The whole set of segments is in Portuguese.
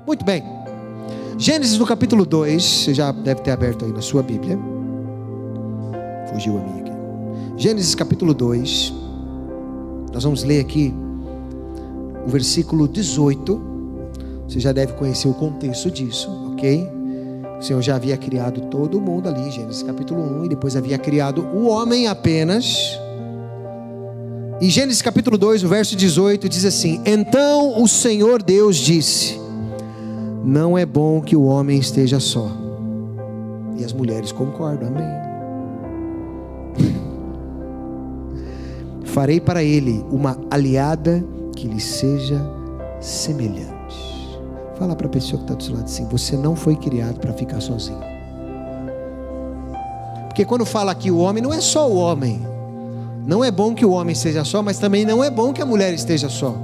Muito bem. Gênesis no capítulo 2, você já deve ter aberto aí na sua Bíblia. Fugiu a minha aqui. Gênesis capítulo 2. Nós vamos ler aqui o versículo 18. Você já deve conhecer o contexto disso, ok? O Senhor já havia criado todo mundo ali, Gênesis capítulo 1, e depois havia criado o homem apenas. Em Gênesis capítulo 2, o verso 18 diz assim: então o Senhor Deus disse: não é bom que o homem esteja só. E as mulheres concordam, amém. Farei para ele uma aliada que lhe seja semelhante. Fala para a pessoa que está do seu lado assim: você não foi criado para ficar sozinho. Porque quando fala aqui o homem, não é só o homem. Não é bom que o homem esteja só, mas também não é bom que a mulher esteja só.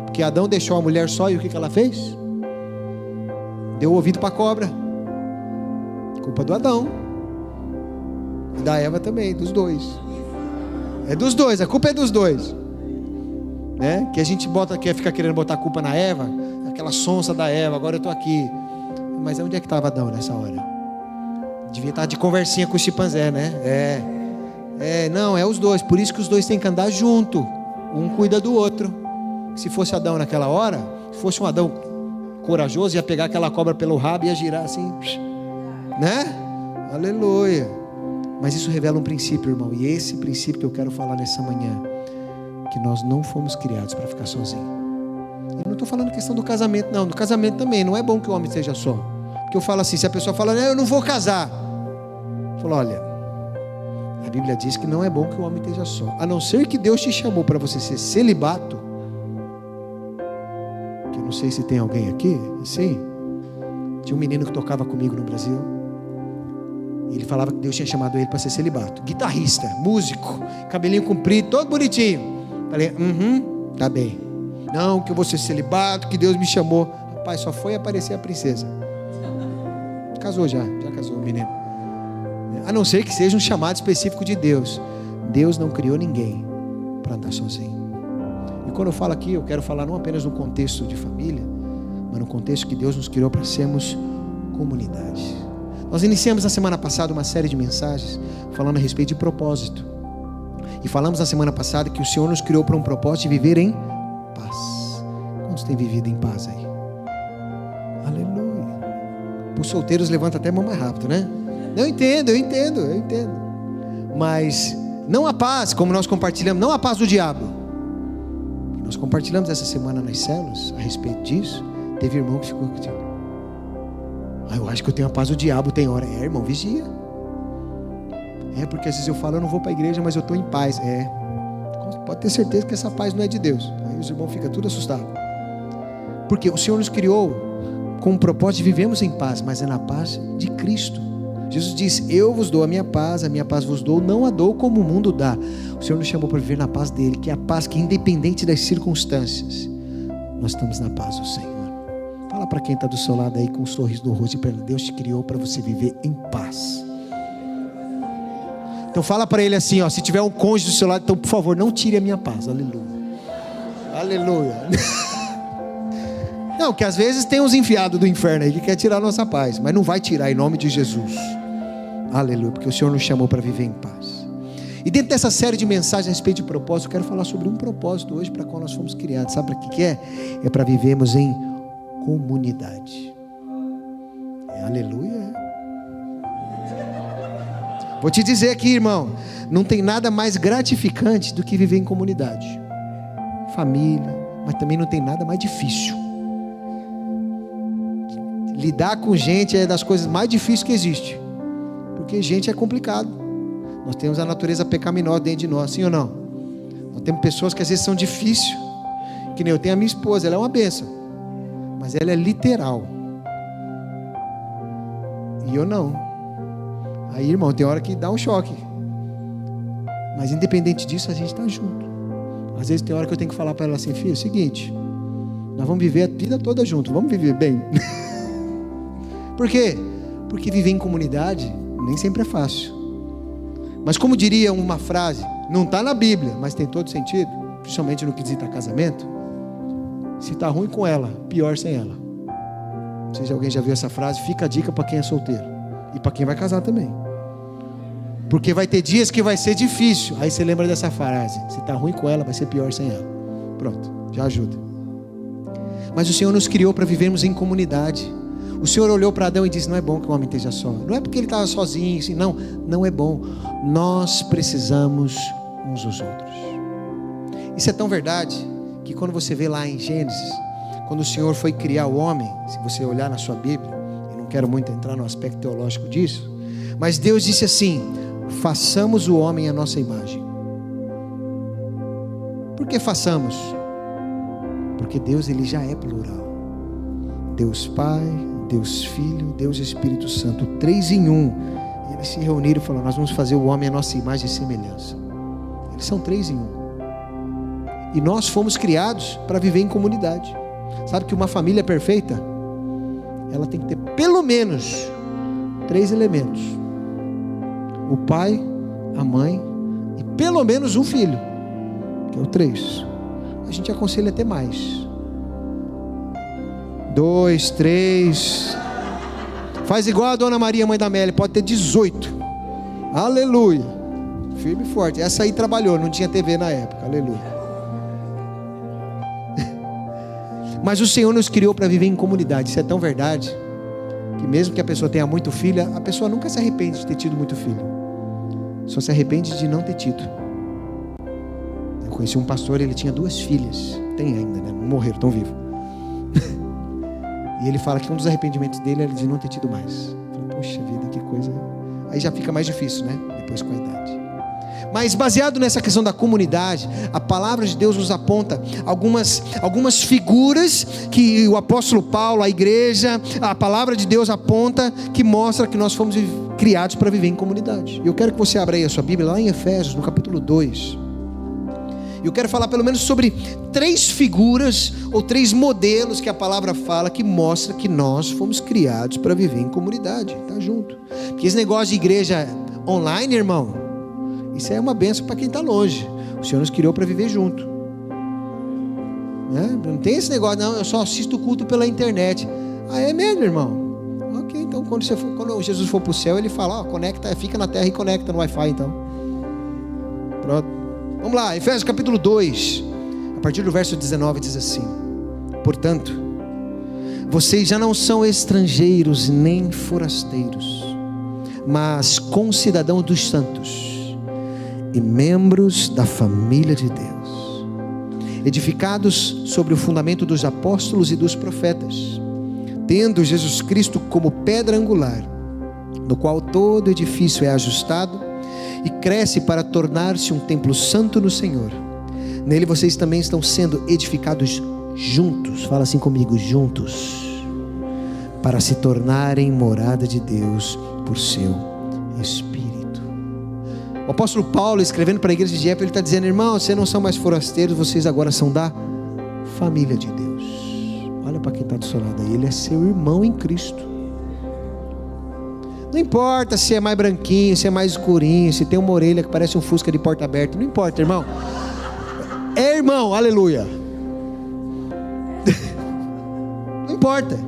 Porque Adão deixou a mulher só e o que ela fez? Deu ouvido para a cobra. Culpa do Adão. E da Eva também, dos dois. É dos dois, a culpa é dos dois. Né? Que a gente fica querendo botar a culpa na Eva, aquela sonsa da Eva, agora eu estou aqui. Mas onde é que estava Adão nessa hora? Devia estar de conversinha com o chimpanzé, né? Não, é os dois. Por isso que os dois têm que andar junto. Um cuida do outro. Se fosse Adão naquela hora, se fosse um Adão corajoso, ia pegar aquela cobra pelo rabo e ia girar assim, né? Aleluia. Mas isso revela um princípio, irmão. E esse princípio que eu quero falar nessa manhã, que nós não fomos criados para ficar sozinhos. Eu não estou falando questão do casamento, não. No casamento também, não é bom que o homem esteja só. Porque eu falo assim, se a pessoa fala, eu não vou casar, eu falo, olha, a Bíblia diz que não é bom que o homem esteja só. A não ser que Deus te chamou para você ser celibato. Que eu não sei se tem alguém aqui, assim. Tinha um menino que tocava comigo no Brasil. E ele falava que Deus tinha chamado ele para ser celibato. Guitarrista, músico, cabelinho comprido, todo bonitinho. Falei, tá bem. Não, que eu vou ser celibato, que Deus me chamou. Rapaz, só foi aparecer a princesa. Casou já casou o menino. A não ser que seja um chamado específico de Deus. Deus não criou ninguém para andar sozinho. E quando eu falo aqui, eu quero falar não apenas no contexto de família, mas no contexto que Deus nos criou para sermos comunidade. Nós iniciamos na semana passada uma série de mensagens falando a respeito de propósito. E falamos na semana passada que o Senhor nos criou para um propósito de viver em paz. Quantos têm vivido em paz aí? Aleluia. Os solteiros levantam até a mão mais rápido, né? Eu entendo. Mas não a paz, como nós compartilhamos, não a paz do diabo. Nós compartilhamos essa semana nas células a respeito disso. Teve irmão que ficou tipo, eu acho que eu tenho a paz do diabo, tem hora. Irmão, vigia. Porque às vezes eu falo, eu não vou para a igreja, mas eu estou em paz. Pode ter certeza que essa paz não é de Deus. Aí os irmãos ficam tudo assustados. Porque o Senhor nos criou com o propósito de vivermos em paz, mas é na paz de Cristo. Jesus diz, eu vos dou a minha paz vos dou, não a dou como o mundo dá. O Senhor nos chamou para viver na paz dele, que é a paz que independente das circunstâncias, nós estamos na paz do Senhor. Fala para quem está do seu lado aí com um sorriso no rosto e pergunta, Deus te criou para você viver em paz. Então fala para ele assim, se tiver um cônjuge do seu lado, então por favor, não tire a minha paz. Aleluia. Não, que às vezes tem uns enfiados do inferno aí que quer tirar a nossa paz, mas não vai tirar em nome de Jesus. Aleluia, porque o Senhor nos chamou para viver em paz. E dentro dessa série de mensagens a respeito de propósito, eu quero falar sobre um propósito hoje para qual nós fomos criados. Sabe para que é? É para vivermos em comunidade. Aleluia. Vou te dizer aqui, irmão, não tem nada mais gratificante do que viver em comunidade. Família, mas também não tem nada mais difícil. Lidar com gente é das coisas mais difíceis que existe. Porque gente é complicado. Nós temos a natureza pecaminosa dentro de nós, sim ou não? Nós temos pessoas que às vezes são difíceis. Que nem eu tenho a minha esposa, ela é uma bênção. Mas ela é literal. E eu não. Aí, irmão, tem hora que dá um choque. Mas independente disso, a gente está junto. Às vezes tem hora que eu tenho que falar para ela assim, filho, é o seguinte, nós vamos viver a vida toda junto, vamos viver bem. Por quê? Porque viver em comunidade nem sempre é fácil. Mas como diria uma frase, não está na Bíblia, mas tem todo sentido, principalmente no que diz a casamento, se está ruim com ela, pior sem ela. Não sei se alguém já viu essa frase. Fica a dica para quem é solteiro e para quem vai casar também. Porque vai ter dias que vai ser difícil. Aí você lembra dessa frase: se está ruim com ela, vai ser pior sem ela. Pronto, já ajuda. Mas o Senhor nos criou para vivermos em comunidade. O Senhor olhou para Adão e disse: não é bom que o homem esteja só. Não é porque ele estava sozinho, assim, não é bom. Nós precisamos uns dos outros. Isso é tão verdade que quando você vê lá em Gênesis, quando o Senhor foi criar o homem, se você olhar na sua Bíblia, eu não quero muito entrar no aspecto teológico disso, mas Deus disse assim: façamos o homem à nossa imagem. Por que façamos? Porque Deus, ele já é plural. Deus Pai, Deus Filho, Deus Espírito Santo, 3 em 1. E eles se reuniram e falaram: nós vamos fazer o homem à nossa imagem e semelhança. Eles são 3 em 1. E nós fomos criados para viver em comunidade. Sabe que uma família perfeita, ela tem que ter pelo menos 3 elementos: o pai, a mãe e pelo menos um filho, que é o 3. A gente aconselha até mais. 2, 3. Faz igual a Dona Maria, mãe da Amélia, pode ter 18. Aleluia. Firme e forte. Essa aí trabalhou, não tinha TV na época. Aleluia. Mas o Senhor nos criou para viver em comunidade. Isso é tão verdade que mesmo que a pessoa tenha muito filho, a pessoa nunca se arrepende de ter tido muito filho. Só se arrepende de não ter tido. Eu conheci um pastor, ele tinha 2 filhas. Tem ainda, né? Não morreram, estão vivos. E ele fala que um dos arrependimentos dele era de não ter tido mais. Eu falei: poxa vida, que coisa. Aí já fica mais difícil, né? Depois com a idade. Mas baseado nessa questão da comunidade, a palavra de Deus nos aponta algumas figuras que o apóstolo Paulo, a igreja, a palavra de Deus aponta, que mostra que nós fomos criados para viver em comunidade. Eu quero que você abra aí a sua Bíblia, lá em Efésios, no capítulo 2. Eu quero falar pelo menos sobre 3 figuras ou 3 modelos que a palavra fala, que mostra que nós fomos criados para viver em comunidade, tá junto. Porque esse negócio de igreja online, irmão, isso é uma bênção para quem está longe. O Senhor nos criou para viver junto, né? Não tem esse negócio: não, eu só assisto o culto pela internet. Ah, é mesmo, irmão? Ok, então quando Jesus for para o céu, ele fala: ó, conecta, fica na terra e conecta no Wi-Fi, então. Pronto. Vamos lá, Efésios capítulo 2, a partir do verso 19 diz assim: portanto, vocês já não são estrangeiros nem forasteiros, mas concidadãos dos santos e membros da família de Deus, edificados sobre o fundamento dos apóstolos e dos profetas, tendo Jesus Cristo como pedra angular, no qual todo edifício é ajustado e cresce para tornar-se um templo santo no Senhor. Nele vocês também estão sendo edificados juntos, fala assim comigo, juntos, para se tornarem morada de Deus por seu Espírito. O apóstolo Paulo, escrevendo para a igreja de Éfeso, ele está dizendo: irmão, vocês não são mais forasteiros, vocês agora são da família de Deus. Olha para quem está do seu lado aí, ele é seu irmão em Cristo. Não importa se é mais branquinho, se é mais escurinho, se tem uma orelha que parece um Fusca de porta aberta, não importa, irmão. É irmão, aleluia. Não importa.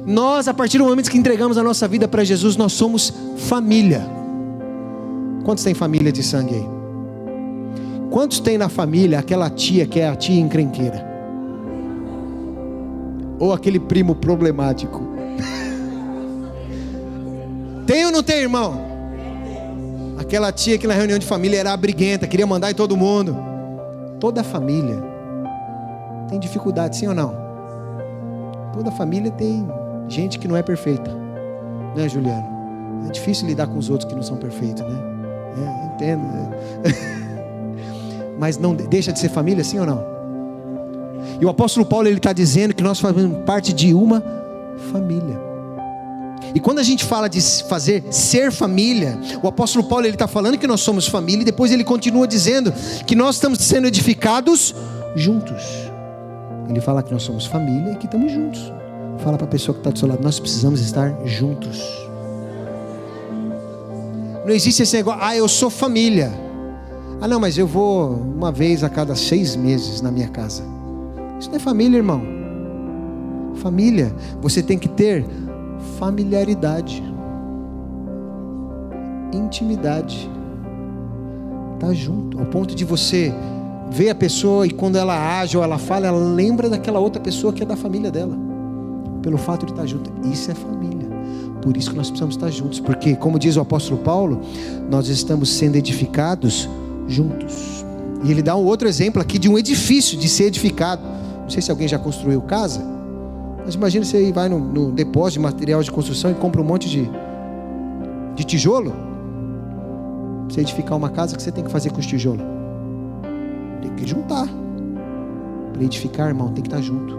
Nós, a partir do momento que entregamos a nossa vida para Jesus, nós somos família. Quantos tem família de sangue aí? Quantos tem na família aquela tia que é a tia encrenqueira? Ou aquele primo problemático? Tem ou não tem, irmão? Aquela tia que na reunião de família era abriguenta, queria mandar em todo mundo. Toda família tem dificuldade, sim ou não? Toda família tem gente que não é perfeita, né, Juliano? É difícil lidar com os outros que não são perfeitos, né? Entendo, né? Mas não deixa de ser família, sim ou não? E o apóstolo Paulo, ele está dizendo que nós fazemos parte de uma família. E quando a gente fala de ser família, o apóstolo Paulo, ele está falando que nós somos família, e depois ele continua dizendo que nós estamos sendo edificados juntos. Ele fala que nós somos família e que estamos juntos. Fala para a pessoa que está do seu lado: nós precisamos estar juntos. Não existe esse negócio: ah, eu sou família. Ah, não, mas eu vou uma vez a cada 6 meses na minha casa. Isso não é família, irmão. Família, você tem que ter familiaridade, intimidade, tá junto, ao ponto de você ver a pessoa e quando ela age ou ela fala, ela lembra daquela outra pessoa que é da família dela, pelo fato de estar junto. Isso é família. Por isso que nós precisamos estar juntos, porque como diz o apóstolo Paulo, nós estamos sendo edificados juntos. E ele dá um outro exemplo aqui de um edifício, de ser edificado. Não sei se alguém já construiu casa, mas imagina você aí vai no depósito de material de construção e compra um monte de tijolo. Pra você edificar uma casa, o que você tem que fazer com os tijolos? Tem que juntar. Para edificar, irmão, tem que estar junto.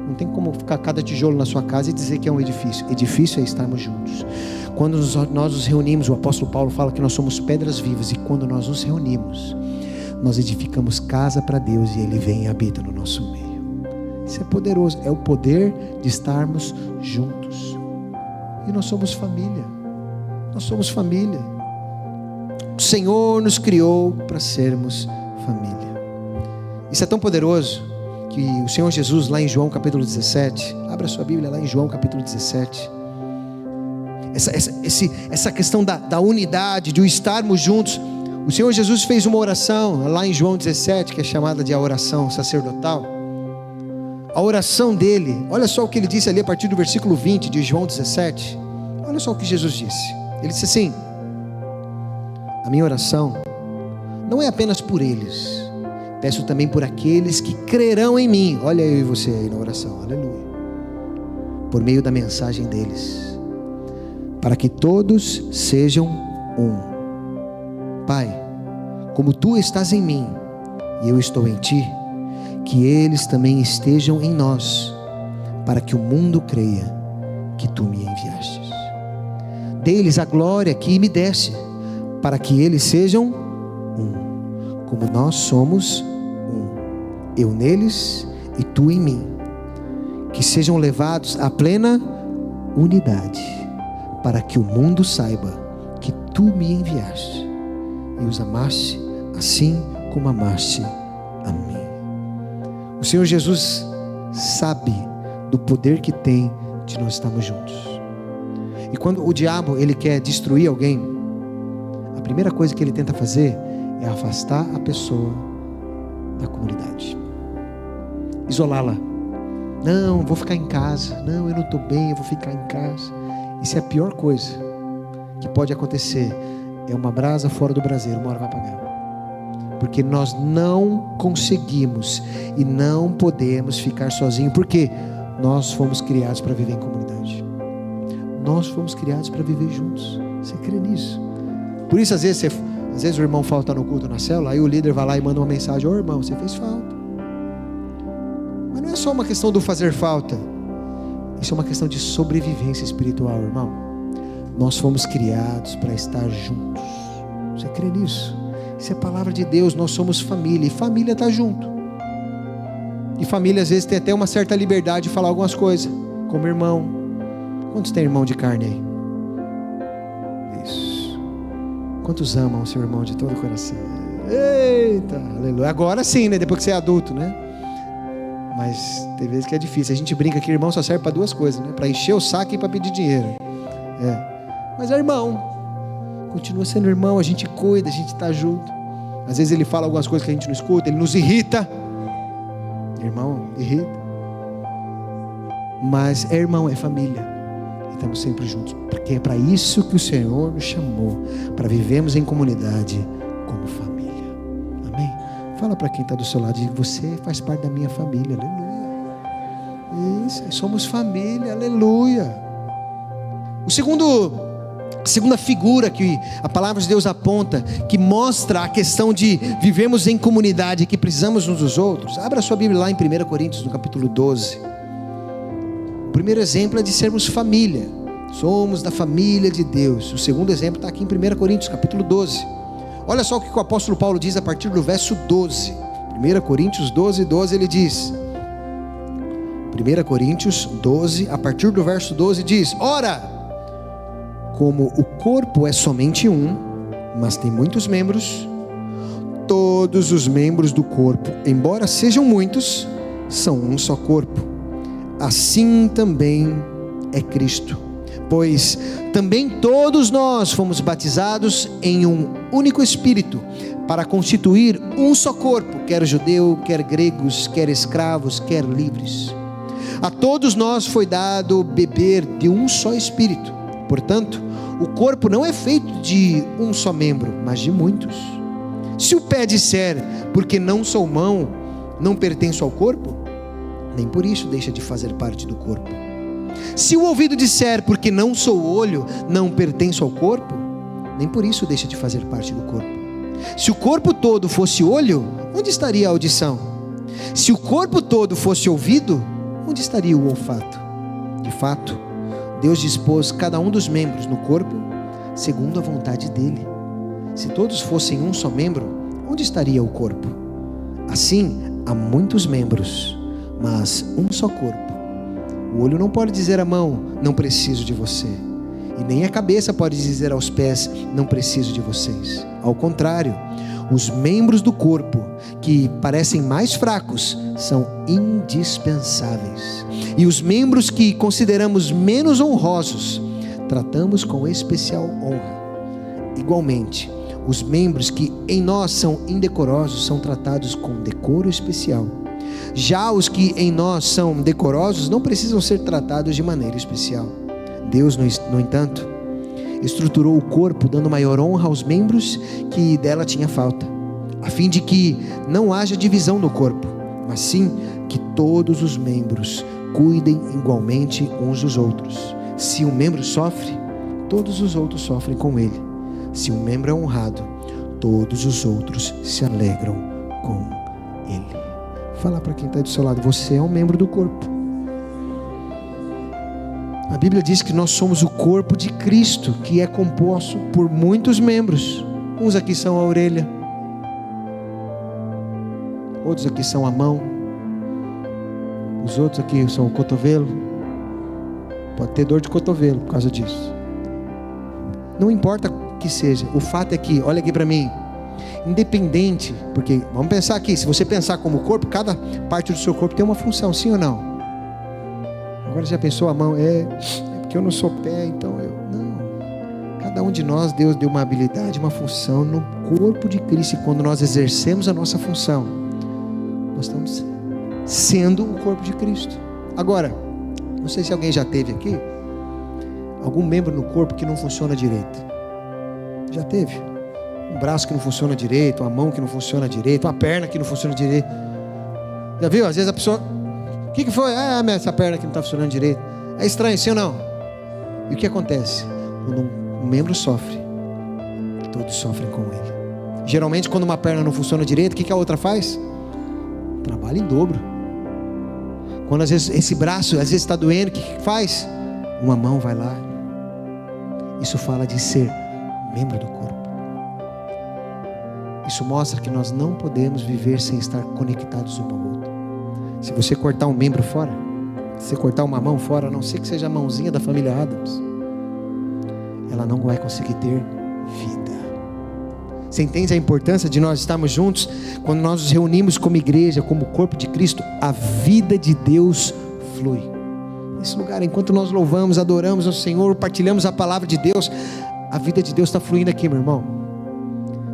Não tem como ficar cada tijolo na sua casa e dizer que é um edifício. Edifício é estarmos juntos. Quando nós nos reunimos, o apóstolo Paulo fala que nós somos pedras vivas. E quando nós nos reunimos, nós edificamos casa para Deus e Ele vem e habita no nosso meio. Isso é poderoso. É o poder de estarmos juntos. E nós somos família. Nós somos família. O Senhor nos criou para sermos família. Isso é tão poderoso que o Senhor Jesus, lá em João capítulo 17, abra sua Bíblia lá em João capítulo 17, essa questão da unidade, de estarmos juntos. O Senhor Jesus fez uma oração lá em João 17, que é chamada de a oração sacerdotal. A oração dele, olha só o que ele disse ali a partir do versículo 20 de João 17. Olha só o que Jesus disse. Ele disse assim: a minha oração não é apenas por eles, peço também por aqueles que crerão em mim. Olha eu e você aí na oração, aleluia. Por meio da mensagem deles, para que todos sejam um. Pai, como tu estás em mim e eu estou em ti, que eles também estejam em nós, para que o mundo creia que tu me enviastes. Dê-lhes a glória que me deste, para que eles sejam um, como nós somos um, eu neles e tu em mim, que sejam levados à plena unidade, para que o mundo saiba que tu me enviaste e os amaste assim como amaste a mim. O Senhor Jesus sabe do poder que tem de nós estarmos juntos. E quando o diabo ele quer destruir alguém, a primeira coisa que ele tenta fazer é afastar a pessoa da comunidade, isolá-la. Não, vou ficar em casa. Não, eu não estou bem, eu vou ficar em casa. Isso é a pior coisa que pode acontecer. É uma brasa fora do braseiro, uma hora vai apagar. Porque nós não conseguimos e não podemos ficar sozinhos. Porque nós fomos criados para viver em comunidade. Nós fomos criados para viver juntos. Você crê nisso? Por isso às vezes o irmão falta no culto na célula, aí o líder vai lá e manda uma mensagem: ô irmão, você fez falta. Mas não é só uma questão do fazer falta. Isso é uma questão de sobrevivência espiritual, irmão. Nós fomos criados para estar juntos. Você crê nisso? Isso é a palavra de Deus. Nós somos família, e família está junto. E família às vezes tem até uma certa liberdade de falar algumas coisas, como irmão. Quantos tem irmão de carne aí? Isso. Quantos amam o seu irmão de todo o coração? Eita, aleluia. Agora sim, né? Depois que você é adulto, né? Mas tem vezes que é difícil. A gente brinca que irmão só serve para duas coisas, né? Para encher o saco e para pedir dinheiro. Mas é irmão. Continua sendo irmão, a gente cuida, a gente está junto. Às vezes ele fala algumas coisas que a gente não escuta, ele nos irrita. Irmão, irrita. Mas é irmão, é família. Estamos sempre juntos, porque é para isso que o Senhor nos chamou, para vivermos em comunidade como família. Amém? Fala para quem está do seu lado: você faz parte da minha família. Aleluia. Isso, somos família. Aleluia. A segunda figura que a palavra de Deus aponta, que mostra a questão de vivermos em comunidade, que precisamos uns dos outros. Abra sua Bíblia lá em 1 Coríntios, no capítulo 12. O primeiro exemplo é de sermos família. Somos da família de Deus. O segundo exemplo está aqui em 1 Coríntios, capítulo 12. Olha só o que o apóstolo Paulo diz a partir do verso 12. 1 Coríntios 12, 12, ele diz. 1 Coríntios 12, a partir do verso 12, diz: ora, como o corpo é somente um, mas tem muitos membros, todos os membros do corpo, embora sejam muitos, são um só corpo. assim também é Cristo. Pois também todos nós fomos batizados em um único Espírito, para constituir um só corpo, quer judeu, quer gregos, quer escravos, quer livres. A todos nós foi dado beber de um só Espírito. Portanto, o corpo não é feito de um só membro, mas de muitos. Se o pé disser, porque não sou mão, não pertenço ao corpo, nem por isso deixa de fazer parte do corpo. Se o ouvido disser, porque não sou olho, não pertenço ao corpo, nem por isso deixa de fazer parte do corpo. Se o corpo todo fosse olho, onde estaria a audição? Se o corpo todo fosse ouvido, onde estaria o olfato? De fato, Deus dispôs cada um dos membros no corpo segundo a vontade dele. Se todos fossem um só membro, onde estaria o corpo? Assim, há muitos membros, mas um só corpo. O olho não pode dizer à mão, não preciso de você. E nem a cabeça pode dizer aos pés, não preciso de vocês. Ao contrário, os membros do corpo, que parecem mais fracos, são indispensáveis. E os membros que consideramos menos honrosos, tratamos com especial honra. Igualmente, os membros que em nós são indecorosos, são tratados com decoro especial. Já os que em nós são decorosos não precisam ser tratados de maneira especial. Deus, no entanto, estruturou o corpo, dando maior honra aos membros que dela tinha falta, a fim de que não haja divisão no corpo, mas sim que todos os membros cuidem igualmente uns dos outros. Se um membro sofre, todos os outros sofrem com ele. Se um membro é honrado, todos os outros se alegram com ele. Fala para quem está do seu lado, você é um membro do corpo. A Bíblia diz que nós somos o corpo de Cristo, que é composto por muitos membros. Uns aqui são a orelha, outros aqui são a mão, os outros aqui são o cotovelo. Pode ter dor de cotovelo por causa disso. Não importa o que seja, o fato é que, olha aqui para mim, independente, porque vamos pensar aqui, se você pensar como corpo, cada parte do seu corpo tem uma função, sim ou não? Agora já pensou a mão, é porque eu não sou pé, então não. Cada um de nós, Deus deu uma habilidade, uma função no corpo de Cristo, e quando nós exercemos a nossa função, nós estamos sendo o corpo de Cristo. Agora, não sei se alguém já teve aqui algum membro no corpo que não funciona direito. Já teve? Um braço que não funciona direito, uma mão que não funciona direito, uma perna que não funciona direito. Já viu? Às vezes a pessoa, o que foi? Essa perna que não está funcionando direito. É estranho, sim ou não? E o que acontece? Quando um membro sofre, todos sofrem com ele. Geralmente quando uma perna não funciona direito, o que a outra faz? Trabalha em dobro. Quando às vezes esse braço às vezes está doendo, o que faz? Uma mão vai lá. Isso fala de ser membro do corpo. Isso mostra que nós não podemos viver sem estar conectados um ao outro. Se você cortar um membro fora, se você cortar uma mão fora, a não ser que seja a mãozinha da família Adams, ela não vai conseguir ter vida. Você entende a importância de nós estarmos juntos? Quando nós nos reunimos como igreja, como corpo de Cristo, a vida de Deus flui. Nesse lugar, enquanto nós louvamos, adoramos ao Senhor, partilhamos a palavra de Deus, a vida de Deus está fluindo aqui, meu irmão,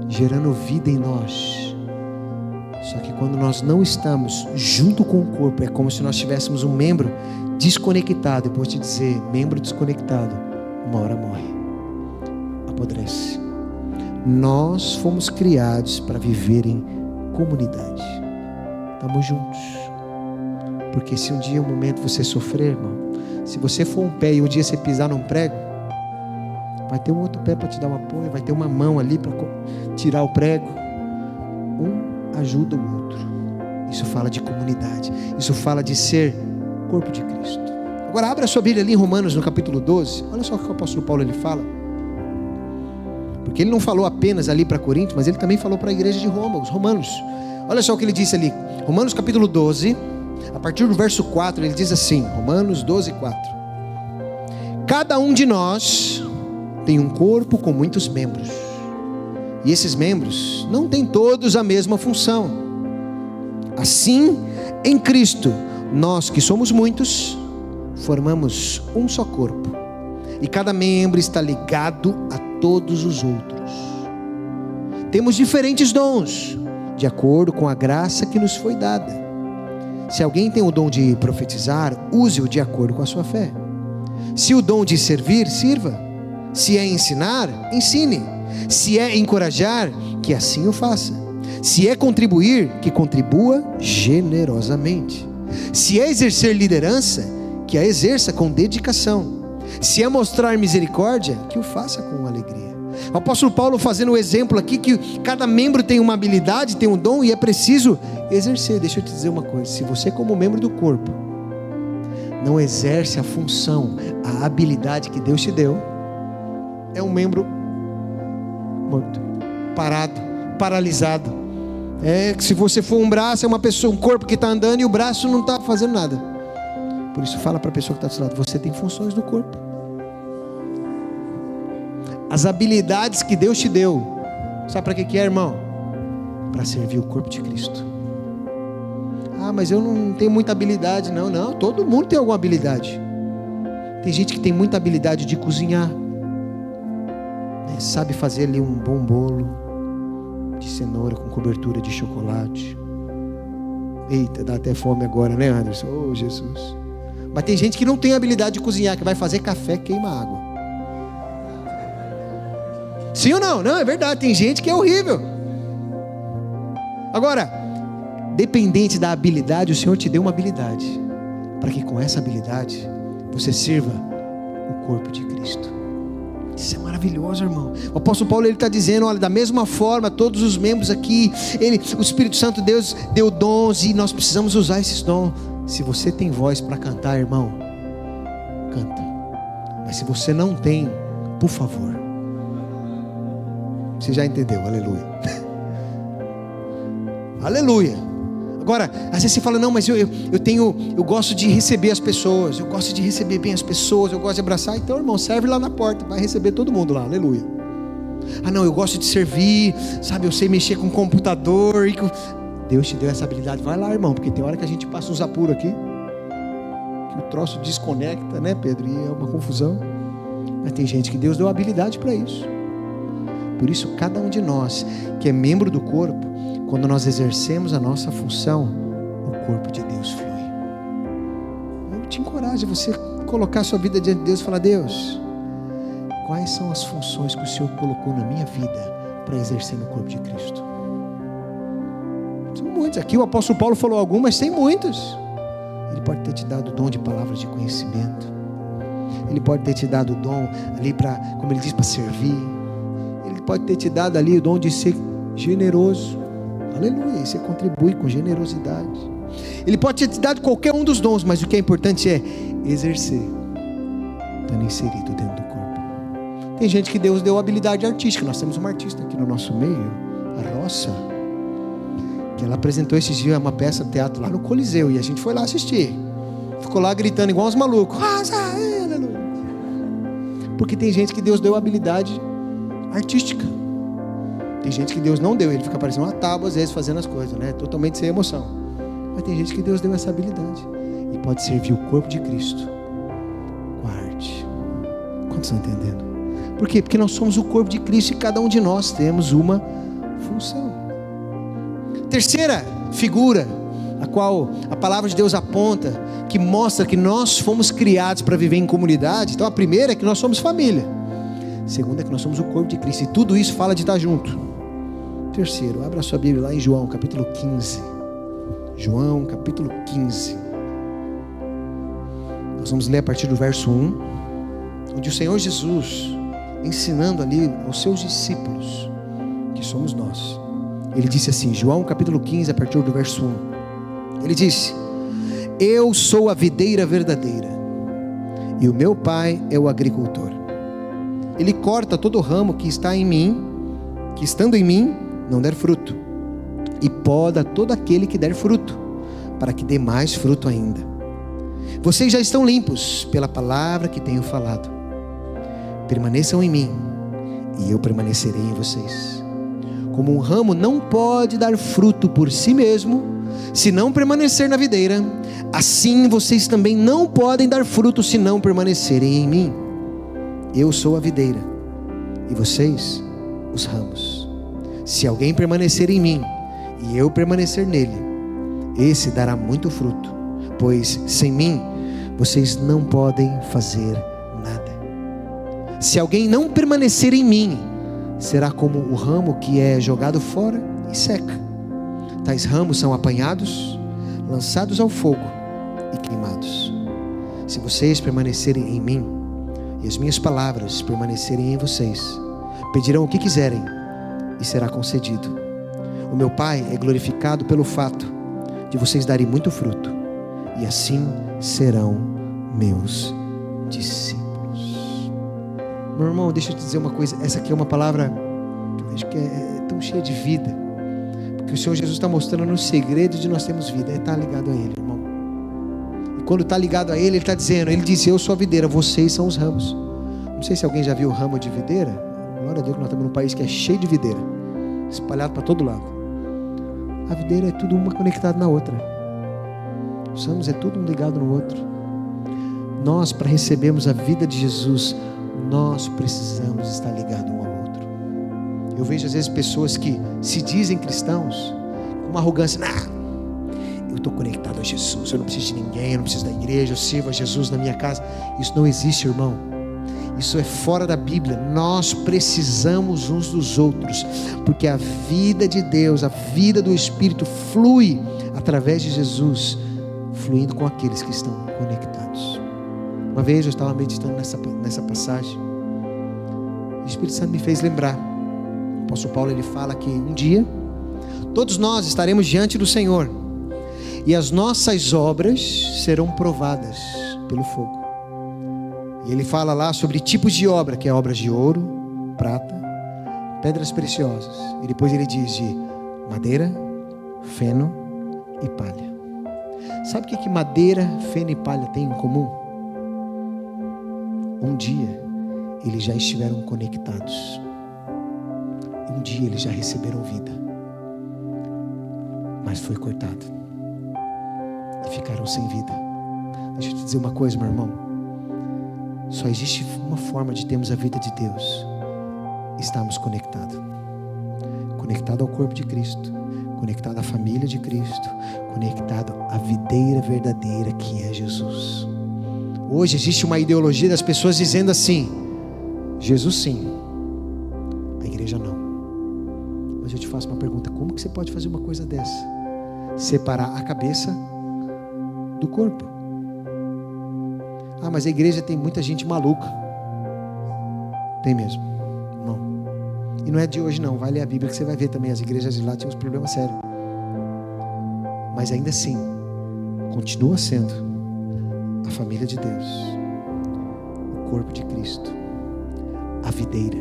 gerando vida em nós. Só que quando nós não estamos junto com o corpo, é como se nós tivéssemos um membro desconectado. Eu vou te dizer, membro desconectado, uma hora morre, apodrece. Nós fomos criados para viver em comunidade. Estamos juntos. Porque se um dia, um momento você sofrer, irmão, se você for um pé e um dia você pisar num prego, vai ter um outro pé para te dar um apoio, vai ter uma mão ali para tirar o prego. Um ajuda o outro. Isso fala de comunidade. Isso fala de ser corpo de Cristo. Agora abra a sua Bíblia ali em Romanos, no capítulo 12. Olha só o que o apóstolo Paulo ele fala. Porque ele não falou apenas ali para Coríntios, mas ele também falou para a igreja de Roma, os romanos. Olha só o que ele disse ali. Romanos capítulo 12, a partir do verso 4, ele diz assim, Romanos 12, 4. Cada um de nós tem um corpo com muitos membros. E esses membros não têm todos a mesma função. Assim, em Cristo, nós que somos muitos, formamos um só corpo, e cada membro está ligado a todos os outros. Temos diferentes dons, de acordo com a graça que nos foi dada. Se alguém tem o dom de profetizar, use-o de acordo com a sua fé. Se o dom de servir, sirva. Se é ensinar, ensine. Se é encorajar, que assim o faça. Se é contribuir, que contribua generosamente. Se é exercer liderança, que a exerça com dedicação. Se é mostrar misericórdia, que o faça com alegria. O apóstolo Paulo fazendo o exemplo aqui que cada membro tem uma habilidade, tem um dom e é preciso exercer. Deixa eu te dizer uma coisa: se você como membro do corpo não exerce a função, a habilidade que Deus te deu, é um membro morto, parado, paralisado. É que se você for um braço, é uma pessoa, um corpo que está andando e o braço não está fazendo nada. Por isso fala para a pessoa que está do seu lado: você tem funções no corpo. As habilidades que Deus te deu, sabe para que é, irmão? Para servir o corpo de Cristo. Ah, mas eu não tenho muita habilidade. Não, todo mundo tem alguma habilidade. Tem gente que tem muita habilidade de cozinhar, né? Sabe fazer ali um bom bolo de cenoura com cobertura de chocolate. Eita, dá até fome agora, né, Anderson? Oh, Jesus. Mas tem gente que não tem habilidade de cozinhar, que vai fazer café, queima água. Sim ou não? Não, é verdade, tem gente que é horrível. Agora, dependente da habilidade, o Senhor te deu uma habilidade, para que com essa habilidade, você sirva o corpo de Cristo. Isso é maravilhoso, irmão. O apóstolo Paulo, ele está dizendo: olha, da mesma forma, todos os membros aqui, o Espírito Santo, Deus deu dons, e nós precisamos usar esses dons. Se você tem voz para cantar, irmão, canta. Mas se você não tem, por favor, você já entendeu, aleluia. Aleluia. Agora, às vezes você fala: não, mas eu gosto de receber as pessoas, eu gosto de receber bem as pessoas, eu gosto de abraçar. Então, irmão, serve lá na porta, vai receber todo mundo lá, aleluia. Ah, não, eu gosto de servir, sabe, eu sei mexer com computador. Deus te deu essa habilidade, vai lá, irmão, porque tem hora que a gente passa uns apuros aqui, que o troço desconecta, né, Pedro, e é uma confusão. Mas tem gente que Deus deu habilidade para isso. Por isso, cada um de nós que é membro do corpo, quando nós exercemos a nossa função, o corpo de Deus flui. Eu te encorajo a você colocar a sua vida diante de Deus e falar: Deus, quais são as funções que o Senhor colocou na minha vida para exercer no corpo de Cristo? São muitos. Aqui o apóstolo Paulo falou algumas, tem muitos. Ele pode ter te dado o dom de palavras de conhecimento. Ele pode ter te dado o dom ali para, como ele diz, para servir. Ele pode ter te dado ali o dom de ser generoso. Aleluia, e você contribui com generosidade. Ele pode ter te dado qualquer um dos dons, mas o que é importante é exercer, estando inserido dentro do corpo. Tem gente que Deus deu habilidade artística. Nós temos uma artista aqui no nosso meio, a Roça, que ela apresentou esses dias uma peça de teatro lá no Coliseu, e a gente foi lá assistir. Ficou lá gritando igual uns malucos. Aleluia. Porque tem gente que Deus deu habilidade artística. Tem gente que Deus não deu, ele fica parecendo uma tábua às vezes fazendo as coisas, né? Totalmente sem emoção. Mas tem gente que Deus deu essa habilidade e pode servir o corpo de Cristo com a arte. Quantos estão entendendo? Por quê? Porque nós somos o corpo de Cristo e cada um de nós temos uma função. Terceira figura, a qual a palavra de Deus aponta, que mostra que nós fomos criados para viver em comunidade. Então a primeira é que nós somos família. A segunda é que nós somos o corpo de Cristo, e tudo isso fala de estar junto. Terceiro, abra a sua Bíblia lá em João capítulo 15. João capítulo 15. Nós vamos ler a partir do verso 1, onde o Senhor Jesus, ensinando ali aos seus discípulos, que somos nós, ele disse assim, João capítulo 15, a partir do verso 1, ele disse: eu sou a videira verdadeira, e o meu pai é o agricultor. Ele corta todo ramo que está em mim, que estando em mim não der fruto, e poda todo aquele que der fruto, para que dê mais fruto ainda. Vocês já estão limpos pela palavra que tenho falado. Permaneçam em mim, e eu permanecerei em vocês. Como um ramo não pode dar fruto por si mesmo, se não permanecer na videira, assim vocês também não podem dar fruto se não permanecerem em mim. Eu sou a videira e vocês os ramos. Se alguém permanecer em mim e eu permanecer nele, esse dará muito fruto, pois sem mim vocês não podem fazer nada. Se alguém não permanecer em mim, será como o ramo que é jogado fora e seca. Tais ramos são apanhados, lançados ao fogo e queimados. Se vocês permanecerem em mim e as minhas palavras permanecerem em vocês, pedirão o que quiserem e será concedido. O meu Pai é glorificado pelo fato de vocês darem muito fruto, e assim serão meus discípulos. Meu irmão, deixa eu te dizer uma coisa. Essa aqui é uma palavra que eu vejo que é tão cheia de vida, porque o Senhor Jesus está mostrando no segredo de nós termos vida, é estar ligado a Ele, irmão. E quando está ligado a Ele, Ele está dizendo, Ele diz, eu sou a videira, vocês são os ramos. Não sei se alguém já viu o ramo de videira. Glória a Deus que nós estamos num país que é cheio de videira, espalhado para todo lado. A videira é tudo uma conectada na outra. Os ramos é tudo um ligado no outro. Nós, para recebermos a vida de Jesus, nós precisamos estar ligados um ao outro. Eu vejo às vezes pessoas que se dizem cristãos com uma arrogância. Eu estou conectado a Jesus, eu não preciso de ninguém, eu não preciso da igreja, eu sirvo a Jesus na minha casa. Isso não existe, irmão. Isso é fora da Bíblia. Nós precisamos uns dos outros, porque a vida de Deus, a vida do Espírito flui através de Jesus, fluindo com aqueles que estão conectados. Uma vez eu estava meditando nessa passagem, o Espírito Santo me fez lembrar. O apóstolo Paulo, ele fala que um dia todos nós estaremos diante do Senhor e as nossas obras serão provadas pelo fogo. E ele fala lá sobre tipos de obra, que é obras de ouro, prata, pedras preciosas. E depois ele diz de madeira, feno e palha. Sabe o que madeira, feno e palha têm em comum? Um dia eles já estiveram conectados. Um dia eles já receberam vida. Mas foi cortado. E ficaram sem vida. Deixa eu te dizer uma coisa, meu irmão. Só existe uma forma de termos a vida de Deus: estarmos conectados. Conectado ao corpo de Cristo, conectado à família de Cristo, conectado à videira verdadeira que é Jesus. Hoje existe uma ideologia das pessoas dizendo assim: Jesus sim, a igreja não. Mas eu te faço uma pergunta: como que você pode fazer uma coisa dessa? Separar a cabeça do corpo. Mas a igreja tem muita gente maluca. Tem mesmo. Não. E não é de hoje não. Vai ler a Bíblia que você vai ver também. As igrejas de lá tinham uns problemas sérios. Mas ainda assim, continua sendo a família de Deus, o corpo de Cristo, a videira.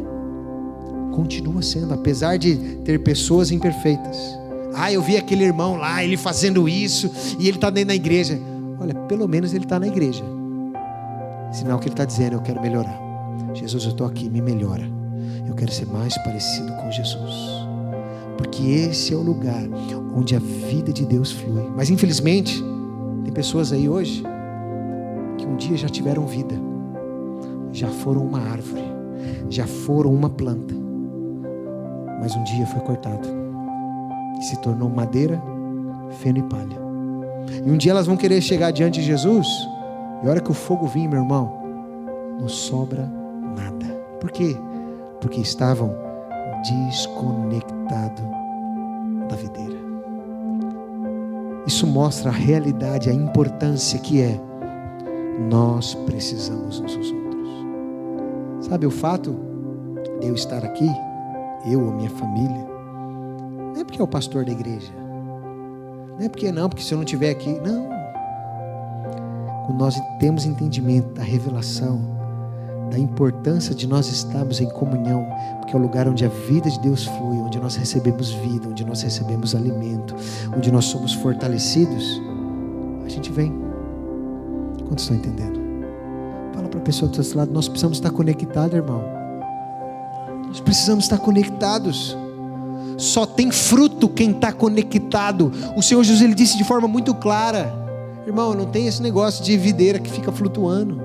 Continua sendo, apesar de ter pessoas imperfeitas. Eu vi aquele irmão lá, ele fazendo isso, e ele está dentro da igreja. Olha, pelo menos ele está na igreja. Sinal que ele está dizendo: eu quero melhorar. Jesus, eu estou aqui, me melhora. Eu quero ser mais parecido com Jesus. Porque esse é o lugar onde a vida de Deus flui. Mas infelizmente, tem pessoas aí hoje que um dia já tiveram vida, já foram uma árvore, já foram uma planta, mas um dia foi cortado e se tornou madeira, feno e palha. E um dia elas vão querer chegar diante de Jesus, e a hora que o fogo vir, meu irmão, não sobra nada. Por quê? Porque estavam desconectados da videira. Isso mostra a realidade, a importância que é: nós precisamos uns dos outros. Sabe, o fato de eu estar aqui, eu ou minha família, não é porque é o pastor da igreja, não é porque se eu não estiver aqui, não. Quando nós temos entendimento da revelação, da importância de nós estarmos em comunhão, porque é o lugar onde a vida de Deus flui, onde nós recebemos vida, onde nós recebemos alimento, onde nós somos fortalecidos, a gente vem. Quantos estão entendendo? Fala para a pessoa do outro lado: nós precisamos estar conectados, irmão. Nós precisamos estar conectados. Só tem fruto quem está conectado. O Senhor Jesus, Ele disse de forma muito clara: irmão, não tem esse negócio de videira que fica flutuando.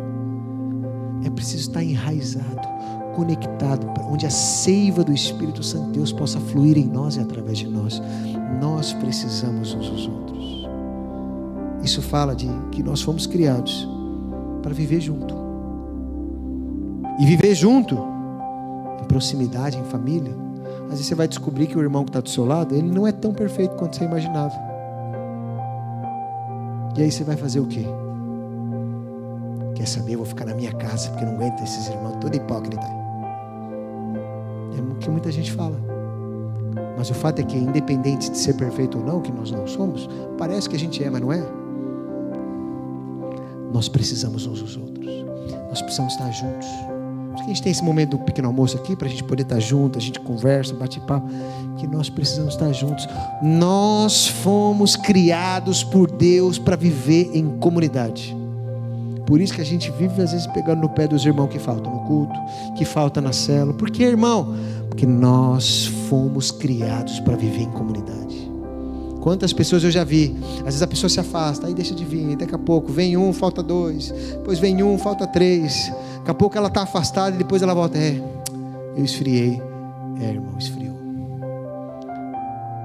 É preciso estar enraizado, conectado, onde a seiva do Espírito Santo de Deus possa fluir em nós e através de nós. Nós precisamos uns dos outros. Isso fala de que nós fomos criados para viver junto. E viver junto, em proximidade, em família. Às vezes você vai descobrir que o irmão que está do seu lado, ele não é tão perfeito quanto você imaginava. E aí você vai fazer o quê? Quer saber? Eu vou ficar na minha casa, porque eu não aguento esses irmãos, todo hipócrita. É o que muita gente fala. Mas o fato é que, independente de ser perfeito ou não, que nós não somos, parece que a gente é, mas não é. Nós precisamos uns dos outros. Nós precisamos estar juntos. Por que a gente tem esse momento do pequeno almoço aqui, para a gente poder estar junto, a gente conversa, bate papo, que nós precisamos estar juntos. Nós fomos criados por Deus para viver em comunidade. Por isso que a gente vive às vezes pegando no pé dos irmãos que faltam no culto, que faltam na célula. Por que, irmão? Porque nós fomos criados para viver em comunidade. Quantas pessoas eu já vi, às vezes a pessoa se afasta, aí deixa de vir, daqui a pouco vem um, falta dois, depois vem um, falta três, daqui a pouco ela está afastada e depois ela volta, eu esfriei. Irmão, esfriou,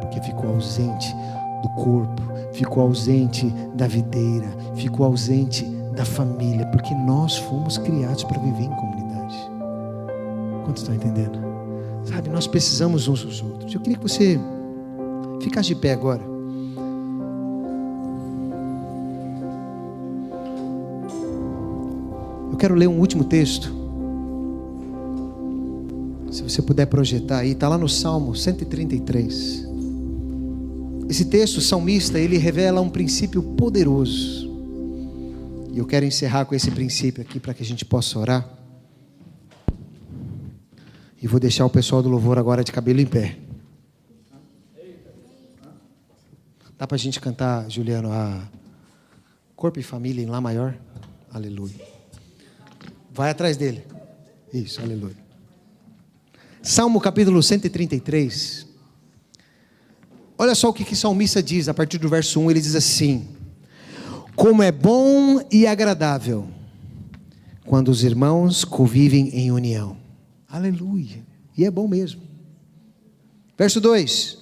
porque ficou ausente do corpo, ficou ausente da videira, ficou ausente da família, porque nós fomos criados para viver em comunidade. Quantos estão entendendo? Sabe, nós precisamos uns dos outros. Eu queria que você ficasse de pé agora. Eu quero ler um último texto. Se você puder projetar aí, está lá no Salmo 133. Esse texto, o salmista, ele revela um princípio poderoso. E eu quero encerrar com esse princípio aqui para que a gente possa orar. E vou deixar o pessoal do louvor agora de cabelo em pé. Dá para a gente cantar, Juliano, a Corpo e Família em Lá maior? Aleluia. Vai atrás dele. Isso, aleluia. Salmo capítulo 133. Olha só o que o salmista diz a partir do verso 1. Ele diz assim: como é bom e agradável quando os irmãos convivem em união. Aleluia. E é bom mesmo. Verso 2: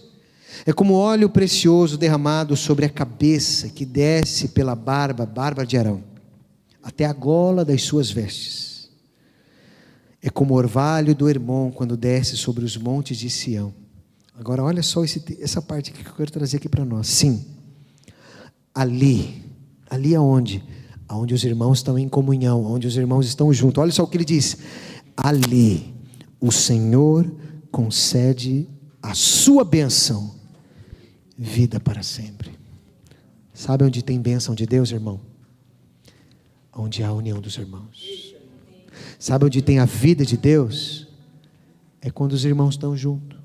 é como óleo precioso derramado sobre a cabeça, que desce pela barba de Arão, até a gola das suas vestes. É como o orvalho do Hermon, quando desce sobre os montes de Sião. Agora olha só essa parte aqui que eu quero trazer aqui para nós. Sim, ali aonde? Aonde os irmãos estão em comunhão, onde os irmãos estão juntos. Olha só o que ele diz: ali o Senhor concede a sua bênção, vida para sempre. Sabe onde tem bênção de Deus, irmão? Onde há a união dos irmãos. Sabe onde tem a vida de Deus? É quando os irmãos estão juntos.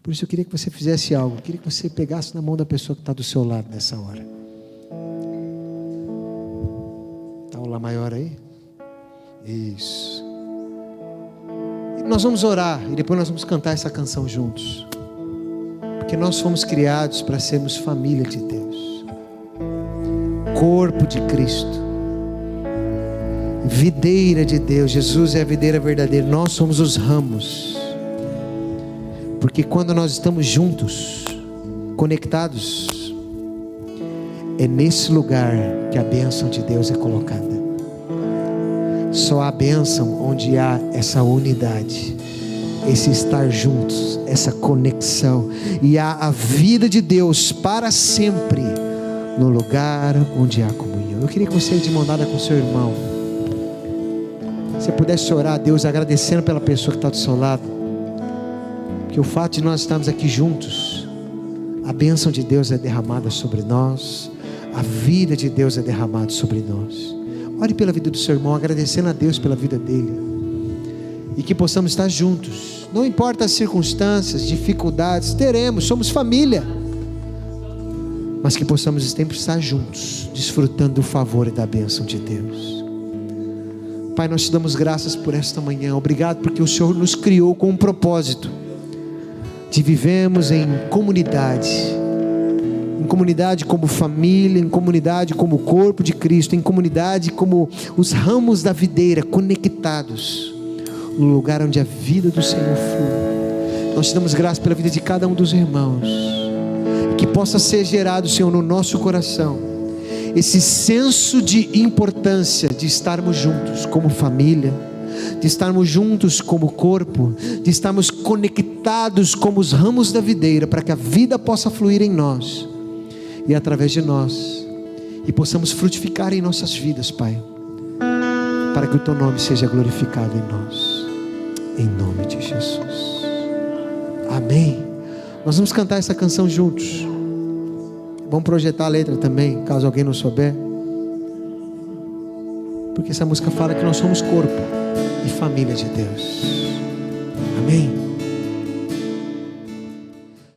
Por isso eu queria que você fizesse algo. Eu queria que você pegasse na mão da pessoa que está do seu lado nessa hora. Está o Lá maior aí? Isso. E nós vamos orar e depois nós vamos cantar essa canção juntos. Porque nós fomos criados para sermos família de Deus, corpo de Cristo, videira de Deus. Jesus é a videira verdadeira, nós somos os ramos. Porque quando nós estamos juntos, conectados, é nesse lugar que a bênção de Deus é colocada. Só há bênção onde há essa unidade, esse estar juntos, essa conexão, e há a vida de Deus para sempre no lugar onde há comunhão. Eu queria que você, de mão dada com seu irmão, você pudesse orar a Deus agradecendo pela pessoa que está do seu lado, porque o fato de nós estarmos aqui juntos, a bênção de Deus é derramada sobre nós, a vida de Deus é derramada sobre nós. Ore pela vida do seu irmão, agradecendo a Deus pela vida dele, e que possamos estar juntos, não importa as circunstâncias, dificuldades, teremos, somos família, mas que possamos sempre estar juntos, desfrutando do favor e da bênção de Deus. Pai, nós te damos graças por esta manhã, obrigado porque o Senhor nos criou com um propósito, de vivemos em comunidade como família, em comunidade como corpo de Cristo, em comunidade como os ramos da videira conectados no lugar onde a vida do Senhor flui. Nós te damos graça pela vida de cada um dos irmãos, que possa ser gerado, Senhor, no nosso coração esse senso de importância de estarmos juntos como família, de estarmos juntos como corpo, de estarmos conectados como os ramos da videira, para que a vida possa fluir em nós e através de nós, e possamos frutificar em nossas vidas, Pai, para que o Teu nome seja glorificado em nós, em nome de Jesus. Amém. Nós vamos cantar essa canção juntos. Vamos projetar a letra também, caso alguém não souber, porque essa música fala que nós somos corpo e família de Deus. Amém.